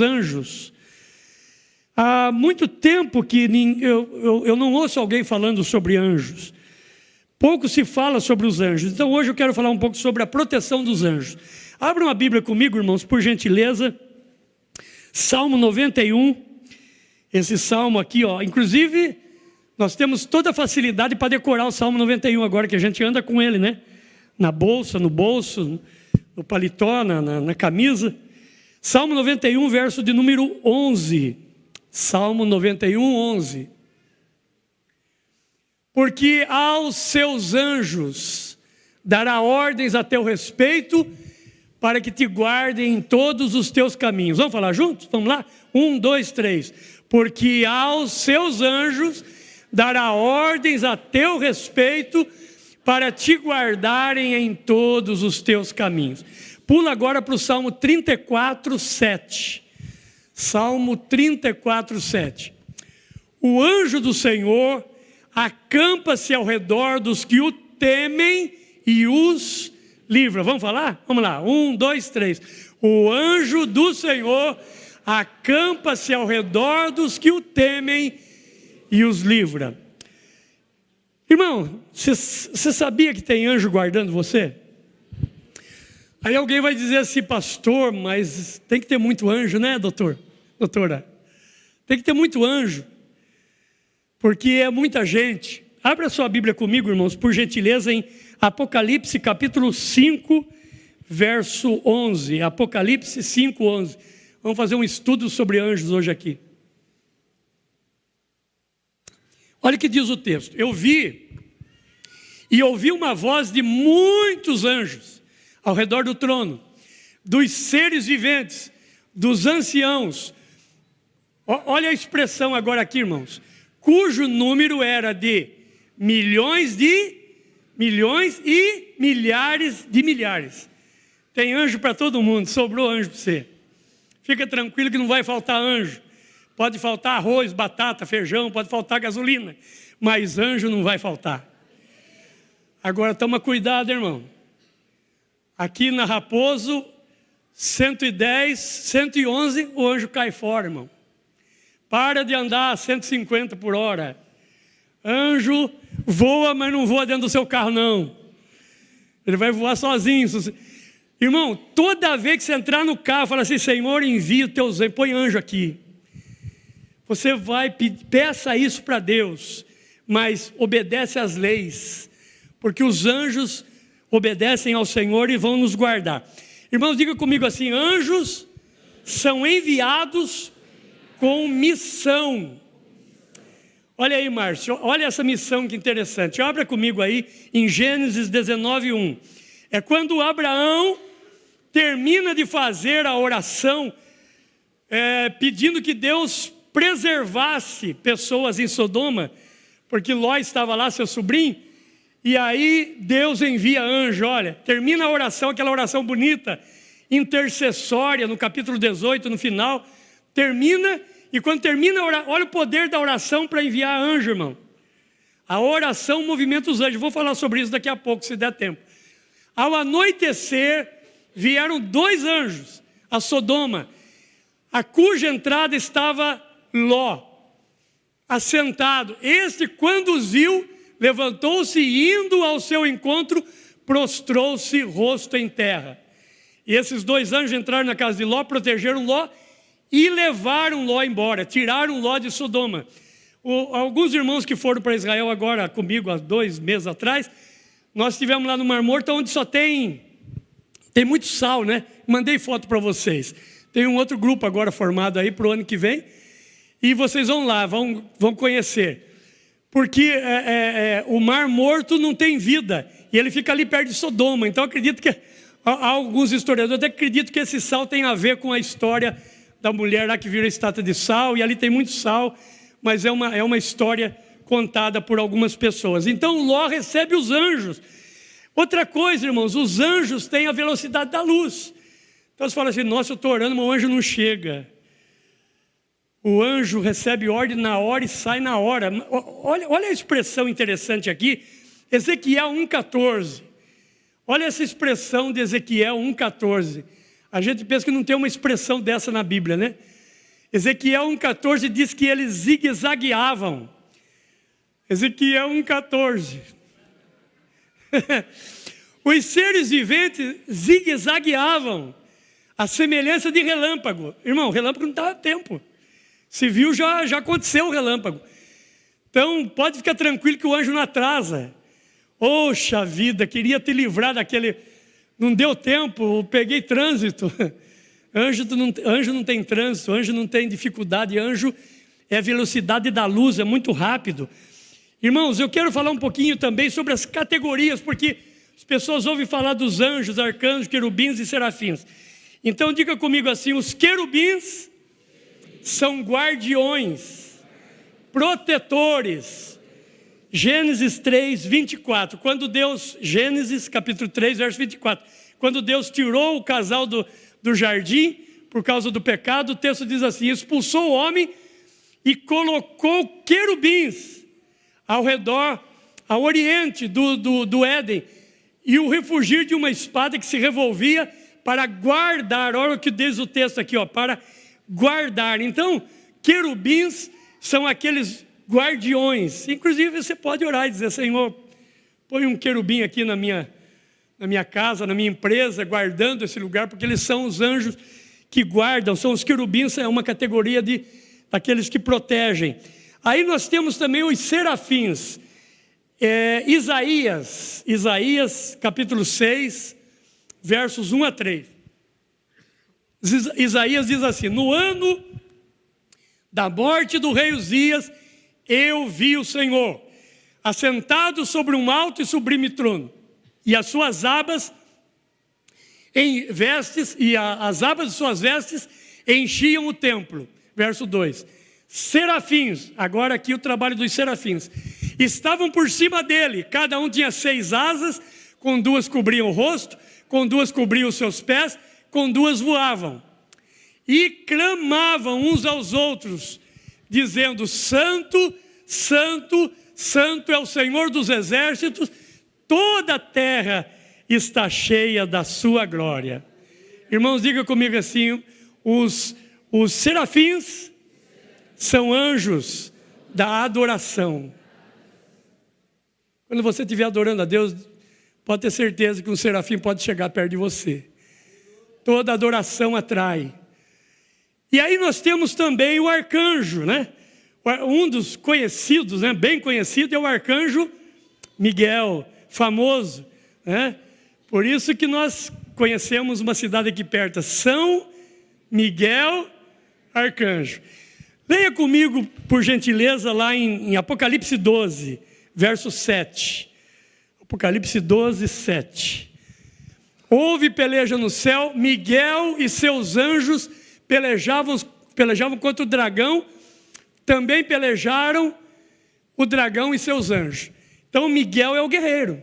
anjos. Há muito tempo que eu não ouço alguém falando sobre anjos. Pouco se fala sobre os anjos. Então hoje eu quero falar um pouco sobre a proteção dos anjos. Abra uma Bíblia comigo, irmãos, por gentileza. Salmo 91. Esse salmo aqui, ó. Inclusive, nós temos toda a facilidade para decorar o Salmo 91 agora, que a gente anda com ele, né? Na bolsa, no bolso, no paletó, na camisa. Salmo 91, verso de número 11. Salmo 91, 11. Porque aos seus anjos dará ordens a teu respeito, para que te guardem em todos os teus caminhos. Vamos falar juntos? Vamos lá? 1, 2, 3. Porque aos seus anjos dará ordens a teu respeito, para te guardarem em todos os teus caminhos. Pula agora para o Salmo 34, 7. Salmo 34, 7. O anjo do Senhor acampa-se ao redor dos que o temem e os livra. Vamos falar? Vamos lá. 1, 2, 3. O anjo do Senhor acampa-se ao redor dos que o temem e os livra. Irmão, você sabia que tem anjo guardando você? Aí alguém vai dizer assim, pastor, mas tem que ter muito anjo, né, doutora? Tem que ter muito anjo, porque é muita gente. Abra sua Bíblia comigo, irmãos, por gentileza, em Apocalipse capítulo 5, verso 11. Apocalipse 5, 11. Vamos fazer um estudo sobre anjos hoje aqui. Olha o que diz o texto. Eu vi e ouvi uma voz de muitos anjos ao redor do trono, dos seres viventes, dos anciãos. Olha a expressão agora aqui, irmãos. Cujo número era de milhões e milhares de milhares. Tem anjo para todo mundo, sobrou anjo para você. Fica tranquilo que não vai faltar anjo. Pode faltar arroz, batata, feijão, pode faltar gasolina, mas anjo não vai faltar. Agora toma cuidado, irmão. Aqui na Raposo, 110, 111, o anjo cai fora, irmão. Para de andar a 150 por hora. Anjo voa, mas não voa dentro do seu carro, não. Ele vai voar sozinho. Irmão, toda vez que você entrar no carro, fala assim, Senhor, envia os teus anjos, põe anjo aqui. Você vai, peça isso para Deus, mas obedece às leis, porque os anjos obedecem ao Senhor e vão nos guardar. Irmãos, diga comigo assim, anjos são enviados com missão. Olha aí, Márcio, olha essa missão que interessante. Abra comigo aí em Gênesis 19, 1. É quando Abraão termina de fazer a oração, pedindo que Deus preservasse pessoas em Sodoma, porque Ló estava lá, seu sobrinho, e aí Deus envia anjo. Olha, termina a oração, aquela oração bonita, intercessória, no capítulo 18, no final, termina, e quando termina, olha o poder da oração para enviar anjo, irmão. A oração movimenta os anjos. Vou falar sobre isso daqui a pouco, se der tempo. Ao anoitecer, vieram 2 anjos a Sodoma, a cuja entrada estava Ló, assentado. Este, quando os viu, levantou-se e, indo ao seu encontro, prostrou-se rosto em terra. E esses 2 anjos entraram na casa de Ló, protegeram Ló e levaram Ló embora, tiraram Ló de Sodoma. Alguns irmãos que foram para Israel agora comigo, há 2 meses atrás, nós estivemos lá no Mar Morto, onde só tem muito sal, né? Mandei foto para vocês. Tem um outro grupo agora formado aí para o ano que vem, e vocês vão lá, vão conhecer. Porque o Mar Morto não tem vida, e ele fica ali perto de Sodoma. Então acredito que, há alguns historiadores até acreditam que esse sal tem a ver com a história da mulher lá que vira estátua de sal, e ali tem muito sal, mas é uma história contada por algumas pessoas. Então Ló recebe os anjos. Outra coisa, irmãos, os anjos têm a velocidade da luz. Então você fala assim, nossa, eu estou orando, mas o anjo não chega. O anjo recebe ordem na hora e sai na hora. Olha a expressão interessante aqui, Ezequiel 1,14. Olha essa expressão de Ezequiel 1,14. A gente pensa que não tem uma expressão dessa na Bíblia, né? Ezequiel 1,14 diz que eles zigue-zagueavam. Ezequiel 1,14. Os seres viventes zigue-zagueavam, a semelhança de relâmpago. Irmão, relâmpago não dá tempo. Se viu, já aconteceu o relâmpago. Então, pode ficar tranquilo que o anjo não atrasa. Poxa vida, queria te livrar daquele... Não deu tempo, eu peguei trânsito. Anjo não tem trânsito, anjo não tem dificuldade. Anjo é a velocidade da luz, é muito rápido. Irmãos, eu quero falar um pouquinho também sobre as categorias, porque as pessoas ouvem falar dos anjos, arcanjos, querubins e serafins. Então diga comigo assim, os querubins são guardiões, protetores. Gênesis 3, 24. Quando Deus, Gênesis capítulo 3, verso 24. Quando Deus tirou o casal do jardim, por causa do pecado, o texto diz assim, expulsou o homem e colocou querubins ao redor, ao oriente do Éden, e o refugir de uma espada que se revolvia para guardar. Olha o que diz o texto aqui, para guardar. Então, querubins são aqueles guardiões. Inclusive, você pode orar e dizer, Senhor, põe um querubim aqui na minha casa, na minha empresa, guardando esse lugar, porque eles são os anjos que guardam, são os querubins, é uma categoria daqueles que protegem. Aí nós temos também os serafins. Isaías capítulo 6, versos 1 a 3. Isaías diz assim, no ano da morte do rei Uzias, eu vi o Senhor, assentado sobre um alto e sublime trono, e as suas abas em vestes, e as abas de suas vestes enchiam o templo. Verso 2. Serafins, agora aqui o trabalho dos serafins, estavam por cima dele, cada um tinha 6 asas, com 2 cobriam o rosto, com 2 cobriam os seus pés, com 2 voavam. E clamavam uns aos outros, dizendo, Santo, Santo, Santo é o Senhor dos exércitos, toda a terra está cheia da sua glória. Irmãos, diga comigo assim, os serafins são anjos da adoração. Quando você estiver adorando a Deus, pode ter certeza que um serafim pode chegar perto de você. Toda adoração atrai. E aí nós temos também o arcanjo, né? Um dos conhecidos, né? Bem conhecido, é o arcanjo Miguel, famoso, né? Por isso que nós conhecemos uma cidade aqui perto, São Miguel Arcanjo. Leia comigo, por gentileza, lá em Apocalipse 12, verso 7. Apocalipse 12, 7. Houve peleja no céu, Miguel e seus anjos pelejavam contra o dragão, também pelejaram o dragão e seus anjos. Então Miguel é o guerreiro.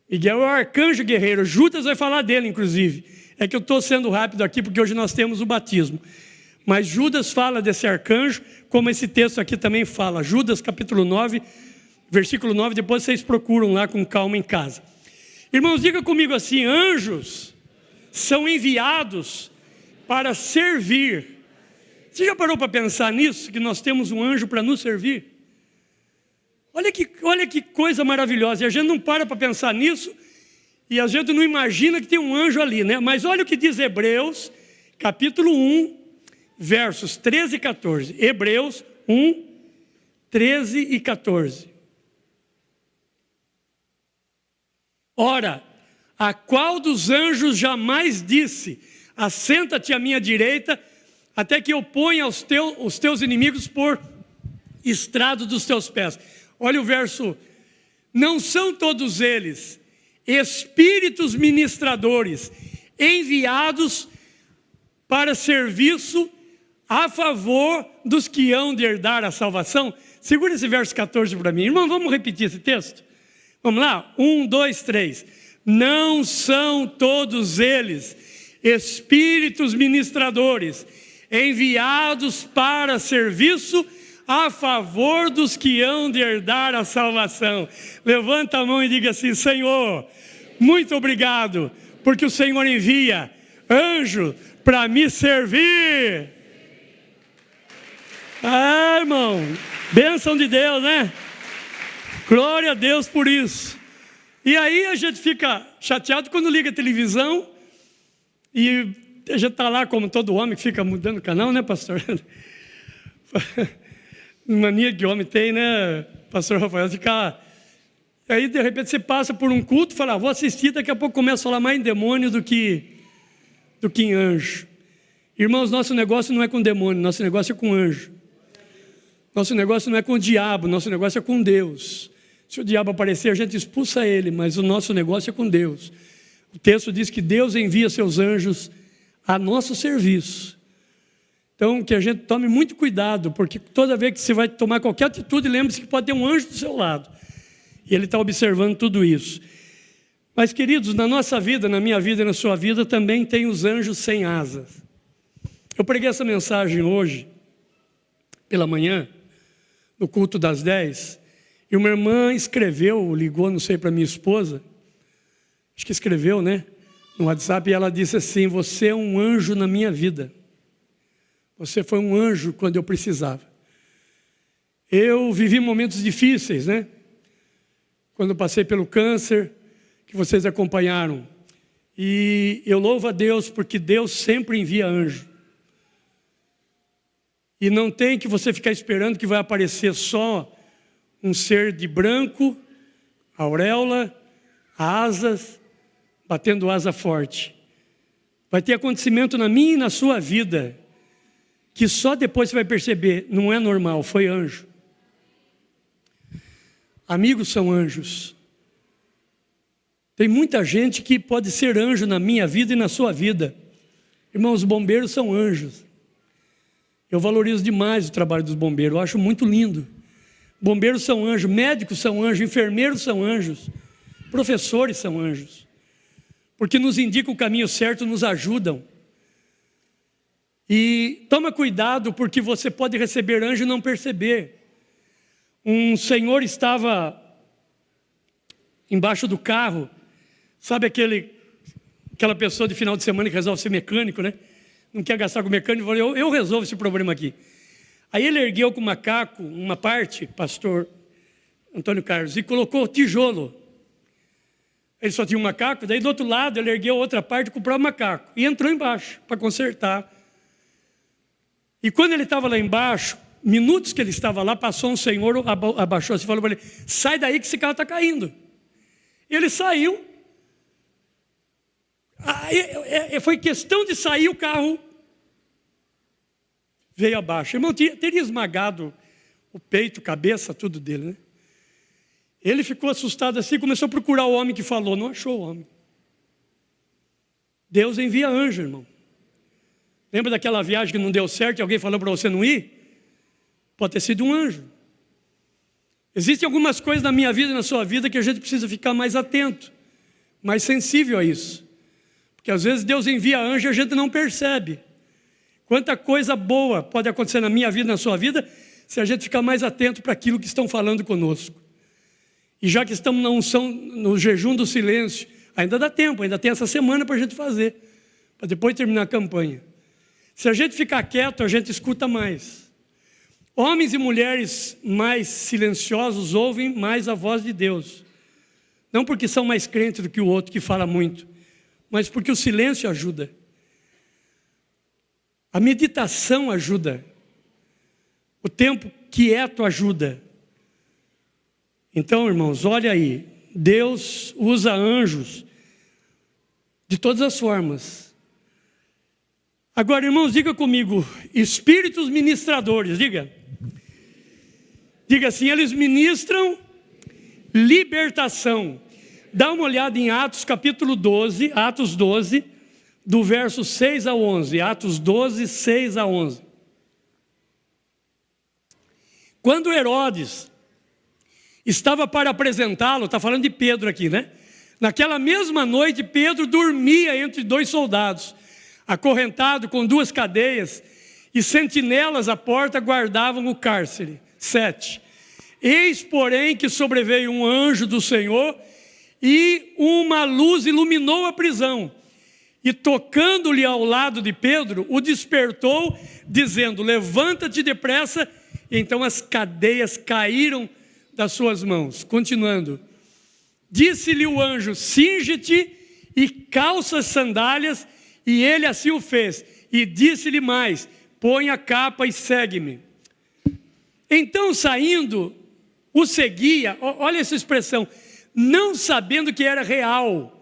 Miguel é o arcanjo guerreiro. Judas vai falar dele, inclusive. É que eu estou sendo rápido aqui, porque hoje nós temos o batismo. Mas Judas fala desse arcanjo, como esse texto aqui também fala. Judas capítulo 9, versículo 9, depois vocês procuram lá com calma em casa. Irmãos, diga comigo assim, anjos são enviados para servir. Você já parou para pensar nisso, que nós temos um anjo para nos servir? Olha que coisa maravilhosa, e a gente não para pensar nisso, e a gente não imagina que tem um anjo ali, né? Mas olha o que diz Hebreus, capítulo 1, versos 13 e 14. Hebreus 1, 13 e 14. Ora, a qual dos anjos jamais disse, assenta-te à minha direita, até que eu ponha os teus inimigos por estrado dos teus pés. Olha o verso, não são todos eles espíritos ministradores, enviados para serviço a favor dos que hão de herdar a salvação? Segura esse verso 14 para mim. Irmão, vamos repetir esse texto? Vamos lá? 1, 2, 3. Não são todos eles espíritos ministradores, enviados para serviço a favor dos que hão de herdar a salvação. Levanta a mão e diga assim, Senhor, muito obrigado, porque o Senhor envia anjo para me servir. Ah, irmão, bênção de Deus, né? Glória a Deus por isso. E aí a gente fica chateado quando liga a televisão e a gente está lá como todo homem que fica mudando o canal, né, pastor? Mania que homem tem, né, pastor Rafael? Ficar... Aí, de repente, você passa por um culto e fala, vou assistir, daqui a pouco começa a falar mais em demônio do que em anjo. Irmãos, nosso negócio não é com demônio, nosso negócio é com anjo. Nosso negócio não é com o diabo, nosso negócio é com Deus. Se o diabo aparecer, a gente expulsa ele, mas o nosso negócio é com Deus. O texto diz que Deus envia seus anjos a nosso serviço. Então, que a gente tome muito cuidado, porque toda vez que você vai tomar qualquer atitude, lembre-se que pode ter um anjo do seu lado. E ele está observando tudo isso. Mas, queridos, na nossa vida, na minha vida e na sua vida, também tem os anjos sem asas. Eu preguei essa mensagem hoje, pela manhã, no culto das 10, e uma irmã escreveu, ligou, não sei, para minha esposa, acho que escreveu, né, no WhatsApp, e ela disse assim, você é um anjo na minha vida. Você foi um anjo quando eu precisava. Eu vivi momentos difíceis, né? Quando eu passei pelo câncer, que vocês acompanharam. E eu louvo a Deus, porque Deus sempre envia anjo. E não tem que você ficar esperando que vai aparecer só um ser de branco, auréola, asas, batendo asa forte. Vai ter acontecimento na minha e na sua vida, que só depois você vai perceber, não é normal, foi anjo. Amigos são anjos. Tem muita gente que pode ser anjo na minha vida e na sua vida. Irmãos, bombeiros são anjos. Eu valorizo demais o trabalho dos bombeiros, eu acho muito lindo. Bombeiros são anjos, médicos são anjos, enfermeiros são anjos, professores são anjos. Porque nos indicam o caminho certo, nos ajudam. E toma cuidado, porque você pode receber anjo e não perceber. Um senhor estava embaixo do carro, sabe aquela pessoa de final de semana que resolve ser mecânico, né? Não quer gastar com mecânico, falou, eu resolvo esse problema aqui. Aí ele ergueu com o macaco uma parte, pastor Antônio Carlos, e colocou tijolo. Ele só tinha um macaco, daí do outro lado ele ergueu outra parte com o próprio macaco e entrou embaixo para consertar. E quando ele estava lá embaixo, minutos que ele estava lá, passou um senhor, abaixou assim e falou para ele, sai daí que esse carro está caindo. Ele saiu. Aí, foi questão de sair, o carro veio abaixo. Irmão, teria esmagado o peito, cabeça, tudo dele, né? Ele ficou assustado assim, começou a procurar o homem que falou, não achou o homem. Deus envia anjo, irmão. Lembra daquela viagem que não deu certo e alguém falou para você não ir? Pode ter sido um anjo. Existem algumas coisas na minha vida e na sua vida que a gente precisa ficar mais atento, mais sensível a isso. Porque às vezes Deus envia anjo e a gente não percebe. Quanta coisa boa pode acontecer na minha vida e na sua vida se a gente ficar mais atento para aquilo que estão falando conosco. E já que estamos na unção, no jejum do silêncio, ainda dá tempo, ainda tem essa semana para a gente fazer, para depois terminar a campanha. Se a gente ficar quieto, a gente escuta mais. Homens e mulheres mais silenciosos ouvem mais a voz de Deus. Não porque são mais crentes do que o outro que fala muito, mas porque o silêncio ajuda. A meditação ajuda. O tempo quieto ajuda. Então, irmãos, olha aí. Deus usa anjos de todas as formas. Agora, irmãos, diga comigo, espíritos ministradores, diga. Diga assim, eles ministram libertação. Dá uma olhada em Atos capítulo 12, Atos 12, do verso 6 a 11. Atos 12, 6 a 11. Quando Herodes estava para apresentá-lo, está falando de Pedro aqui, né? Naquela mesma noite, Pedro dormia entre dois soldados, acorrentado com duas cadeias, e sentinelas à porta guardavam o cárcere. 7. Eis, porém, que sobreveio um anjo do Senhor, e uma luz iluminou a prisão. e tocando-lhe ao lado de Pedro, o despertou, dizendo: levanta-te depressa. E então as cadeias caíram das suas mãos. Continuando. Disse-lhe o anjo: cinge-te e calça as sandálias, e ele assim o fez. E disse-lhe mais: põe a capa e segue-me. Então, saindo, o seguia, olha essa expressão, não sabendo que era real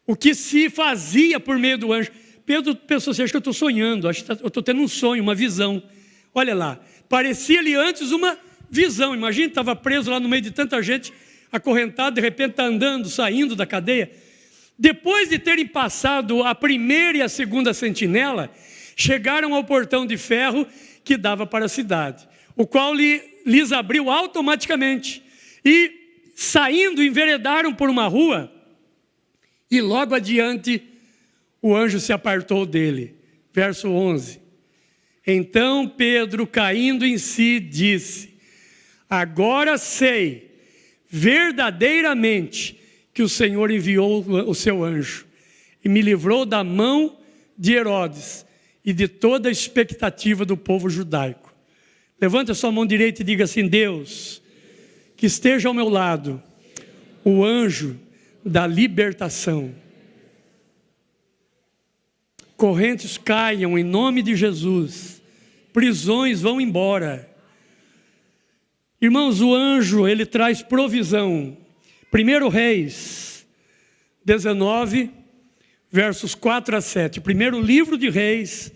o que se fazia por meio do anjo. Pedro pensou assim: acho que eu estou sonhando, acho que eu estou tendo um sonho, uma visão. Olha lá, parecia-lhe antes uma visão. Imagina, estava preso lá no meio de tanta gente, acorrentado, de repente está andando, saindo da cadeia. Depois de terem passado a primeira e a segunda sentinela, chegaram ao portão de ferro que dava para a cidade, o qual lhes abriu automaticamente. E, saindo, enveredaram por uma rua, e logo adiante o anjo se apartou dele. Verso 11. Então Pedro, caindo em si, disse: agora sei verdadeiramente que o Senhor enviou o seu anjo e me livrou da mão de Herodes e de toda a expectativa do povo judaico. Levanta a sua mão direita e diga assim: Deus, que esteja ao meu lado o anjo da libertação. Correntes caiam em nome de Jesus, prisões vão embora. Irmãos, o anjo, ele traz provisão. 1 Reis 19, versos 4 a 7. Primeiro livro de Reis.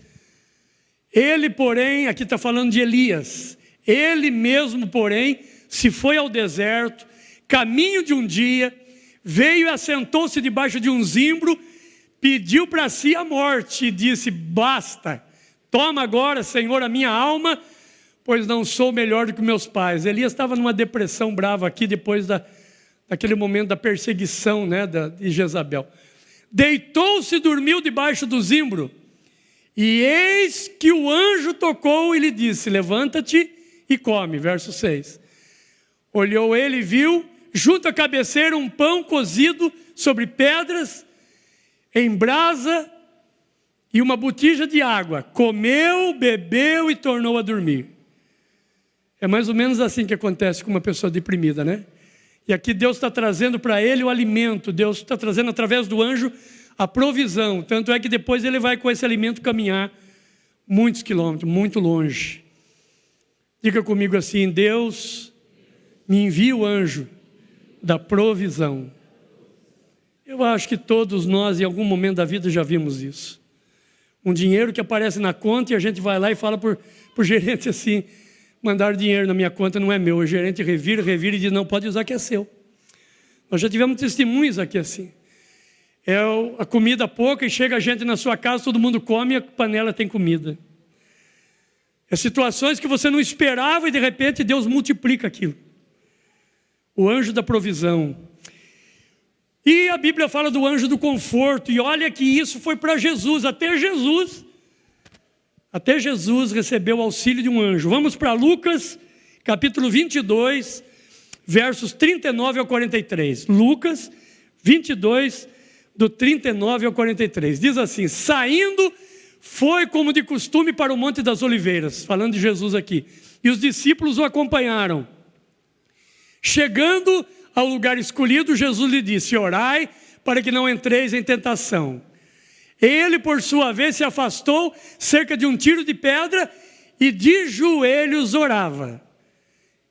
Ele, porém, aqui está falando de Elias. Ele mesmo, porém, se foi ao deserto, caminho de um dia, veio e assentou-se debaixo de um zimbro, pediu para si a morte e disse: basta, toma agora, Senhor, a minha alma, pois não sou melhor do que meus pais. Elias estava numa depressão brava aqui, depois daquele momento da perseguição, né, de Jezabel. Deitou-se e dormiu debaixo do zimbro. E eis que o anjo tocou e lhe disse: levanta-te e come. Verso 6. Olhou ele e viu, junto à cabeceira, um pão cozido sobre pedras, em brasa, e uma botija de água. Comeu, bebeu e tornou a dormir. É mais ou menos assim que acontece com uma pessoa deprimida, né? E aqui Deus está trazendo para ele o alimento. Deus está trazendo através do anjo a provisão. Tanto é que depois ele vai com esse alimento caminhar muitos quilômetros, muito longe. Diga comigo assim: Deus me envia o anjo da provisão. Eu acho que todos nós, em algum momento da vida, já vimos isso. Um dinheiro que aparece na conta e a gente vai lá e fala por gerente assim: mandar dinheiro na minha conta não é meu. O gerente revira e diz: não, pode usar que é seu. Nós já tivemos testemunhos aqui assim. É a comida pouca e chega a gente na sua casa, todo mundo come e a panela tem comida. É situações que você não esperava e de repente Deus multiplica aquilo. O anjo da provisão. E a Bíblia fala do anjo do conforto. E olha que isso foi para Jesus. Até Jesus recebeu o auxílio de um anjo. Vamos para Lucas, capítulo 22, versos 39 ao 43. Lucas 22, do 39 ao 43. Diz assim: saindo, foi como de costume para o Monte das Oliveiras. Falando de Jesus aqui. E os discípulos o acompanharam. Chegando ao lugar escolhido, Jesus lhe disse: orai para que não entreis em tentação. Ele, por sua vez, se afastou cerca de um tiro de pedra e de joelhos orava.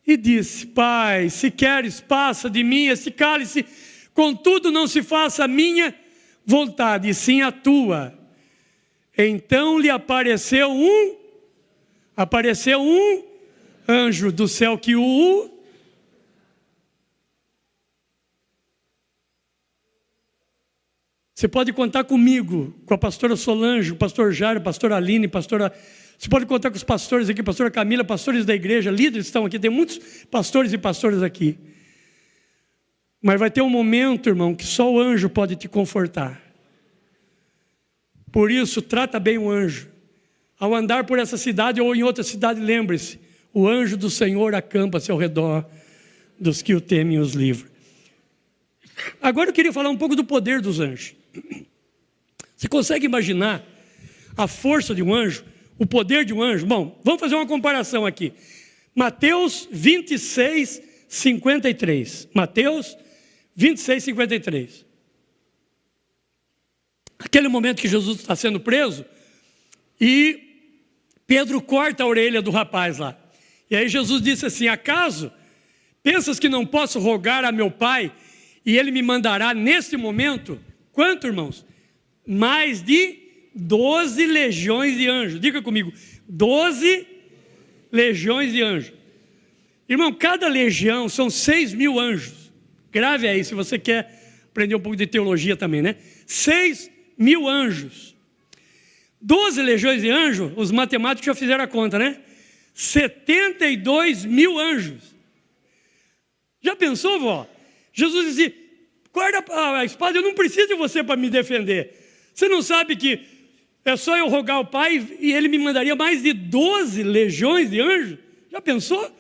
E disse: Pai, se queres, passa de mim esse cálice, contudo não se faça a minha vontade, e sim a tua. Então lhe apareceu um anjo do céu que o... Você pode contar comigo, com a pastora Solange, o pastor Jário, a pastora Aline, Você pode contar com os pastores aqui, pastora Camila, pastores da igreja, líderes estão aqui, tem muitos pastores e pastoras aqui. Mas vai ter um momento, irmão, que só o anjo pode te confortar. Por isso, trata bem o anjo. Ao andar por essa cidade ou em outra cidade, lembre-se, o anjo do Senhor acampa-se ao redor dos que o temem e os livra. Agora eu queria falar um pouco do poder dos anjos. Você consegue imaginar a força de um anjo, o poder de um anjo? Bom, vamos fazer uma comparação aqui. Mateus 26, 53. Mateus 26, 53. Aquele momento que Jesus está sendo preso e Pedro corta a orelha do rapaz lá. E aí Jesus disse assim: acaso pensas que não posso rogar a meu Pai e Ele me mandará neste momento? Quanto, irmãos? Mais de 12 legiões de anjos. Diga comigo, 12 legiões de anjos. Irmão, cada legião são 6.000 anjos. Grave aí, se você quer aprender um pouco de teologia também, né? 6.000 anjos. 12 legiões de anjos, os matemáticos já fizeram a conta, né? 72.000 anjos. Já pensou, vó? Jesus disse: guarda a espada, eu não preciso de você para me defender. Você não sabe que é só eu rogar ao Pai e Ele me mandaria mais de 12 legiões de anjos? Já pensou?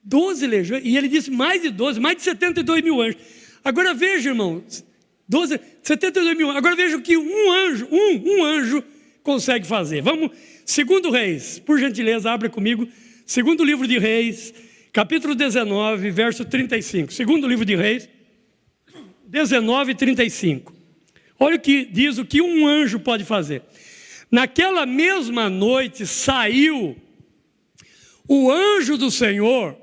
12 legiões, e Ele disse mais de 12, mais de 72.000 anjos. Agora veja, irmão, 72.000. Agora veja o que um anjo consegue fazer. Vamos, 2 Reis, por gentileza, abra comigo. 2º livro de Reis, capítulo 19, verso 35. 2º livro de Reis, 19, 35. Olha o que diz, o que um anjo pode fazer. Naquela mesma noite saiu o anjo do Senhor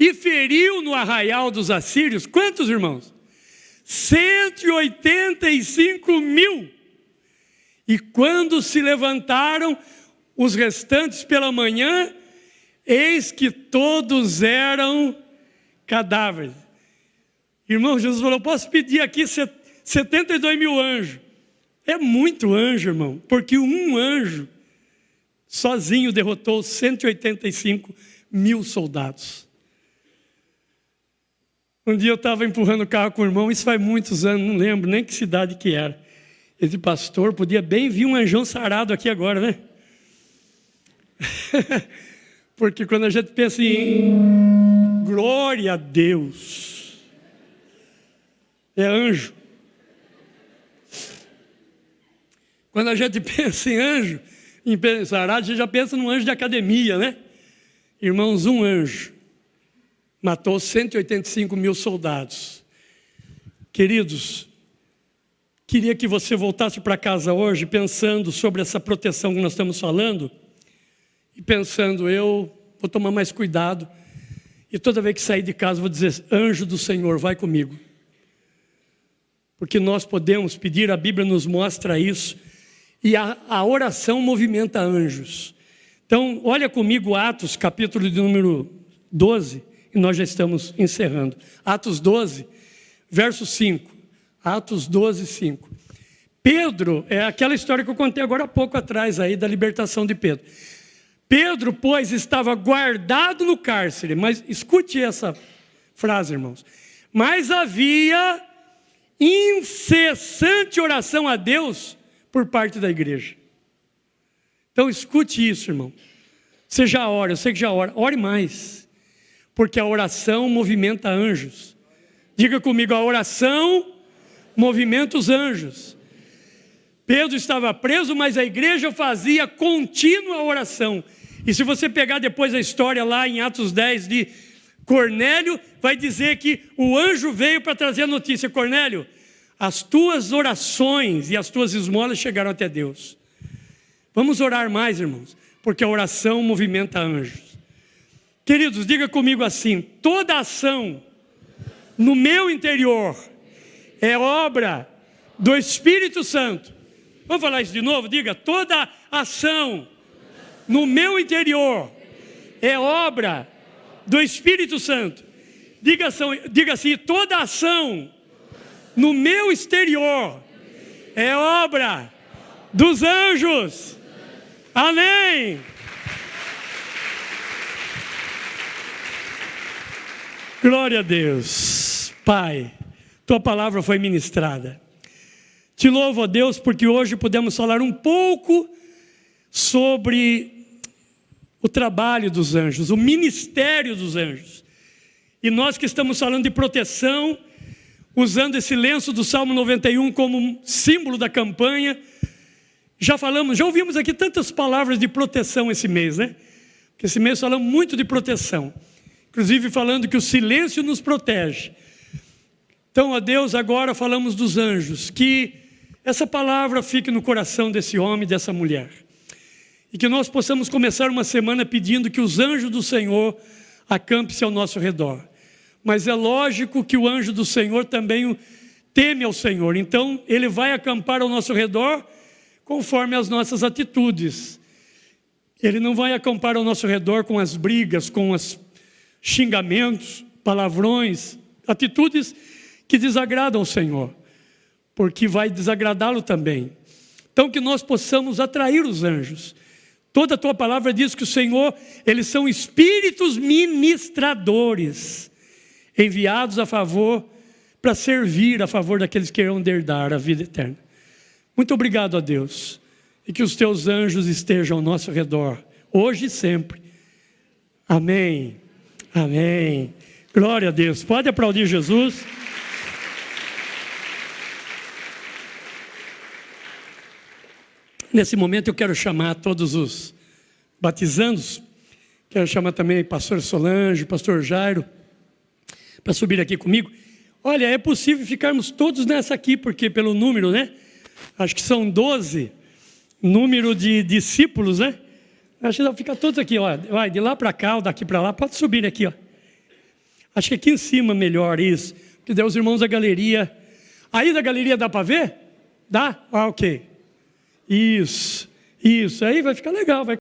e feriu no arraial dos assírios. Quantos, irmãos? 185.000. E quando se levantaram os restantes pela manhã, eis que todos eram cadáveres. Irmão, Jesus falou: posso pedir aqui 72.000 anjos. É muito anjo, irmão, porque um anjo sozinho derrotou 185.000 soldados. Um dia eu estava empurrando o carro com o irmão, isso faz muitos anos, não lembro nem que cidade que era. Esse pastor podia bem vir um anjão sarado aqui agora, né? Porque quando a gente pensa em glória a Deus, é anjo. Quando a gente pensa em anjo, em sarado, a gente já pensa num anjo de academia, né? Irmãos, um anjo matou 185.000 soldados. Queridos, queria que você voltasse para casa hoje pensando sobre essa proteção que nós estamos falando e pensando: eu vou tomar mais cuidado e toda vez que sair de casa vou dizer: anjo do Senhor, vai comigo. Porque nós podemos pedir, a Bíblia nos mostra isso, e a oração movimenta anjos. Então, olha comigo Atos, capítulo de número 12, e nós já estamos encerrando. Atos 12, verso 5. Atos 12, 5. Pedro, é aquela história que eu contei agora há pouco atrás, aí, da libertação de Pedro. Pedro, pois, estava guardado no cárcere, mas escute essa frase, irmãos. Mas havia incessante oração a Deus por parte da igreja. Então escute isso, irmão. Você já ora, eu sei que já ora, ore mais. Porque a oração movimenta anjos. Diga comigo, a oração movimenta os anjos. Pedro estava preso, mas a igreja fazia contínua oração. E se você pegar depois a história lá em Atos 10 de Cornélio, vai dizer que o anjo veio para trazer a notícia: Cornélio, as tuas orações e as tuas esmolas chegaram até Deus. Vamos orar mais, irmãos, porque a oração movimenta anjos. Queridos, diga comigo assim: toda ação no meu interior é obra do Espírito Santo. Vamos falar isso de novo? Diga: toda ação no meu interior é obra do Espírito Santo. Diga assim: toda ação no meu exterior é obra dos anjos. Amém. Glória a Deus. Pai, tua palavra foi ministrada. Te louvo, ó Deus, porque hoje podemos falar um pouco sobre o trabalho dos anjos, o ministério dos anjos. E nós que estamos falando de proteção, usando esse lenço do Salmo 91 como um símbolo da campanha. Já ouvimos aqui tantas palavras de proteção esse mês, né? Porque esse mês falamos muito de proteção. Inclusive falando que o silêncio nos protege. Então, ó Deus, agora falamos dos anjos. Que essa palavra fique no coração desse homem, dessa mulher. E que nós possamos começar uma semana pedindo que os anjos do Senhor acampem-se ao nosso redor. Mas é lógico que o anjo do Senhor também teme ao Senhor. Então, ele vai acampar ao nosso redor conforme as nossas atitudes. Ele não vai acampar ao nosso redor com as brigas, com os xingamentos, palavrões, atitudes que desagradam ao Senhor, porque vai desagradá-lo também. Então que nós possamos atrair os anjos. Toda a tua palavra diz que o Senhor, eles são espíritos ministradores, enviados a favor, para servir a favor daqueles que irão herdar a vida eterna. Muito obrigado a Deus, e que os teus anjos estejam ao nosso redor, hoje e sempre. Amém, amém. Glória a Deus. Pode aplaudir Jesus. Nesse momento eu quero chamar todos os batizandos, quero chamar também o pastor Solange, o pastor Jairo, para subir aqui comigo. Olha, é possível ficarmos todos nessa aqui, porque pelo número, né? Acho que são 12, número de discípulos, né? Acho que dá para ficar todos aqui, ó. Vai de lá para cá, ou daqui para lá, pode subir aqui, ó. Acho que aqui em cima melhor isso, porque daí os irmãos da galeria. Aí da galeria dá para ver? Dá? Ah, ok. Isso, aí vai ficar legal, vai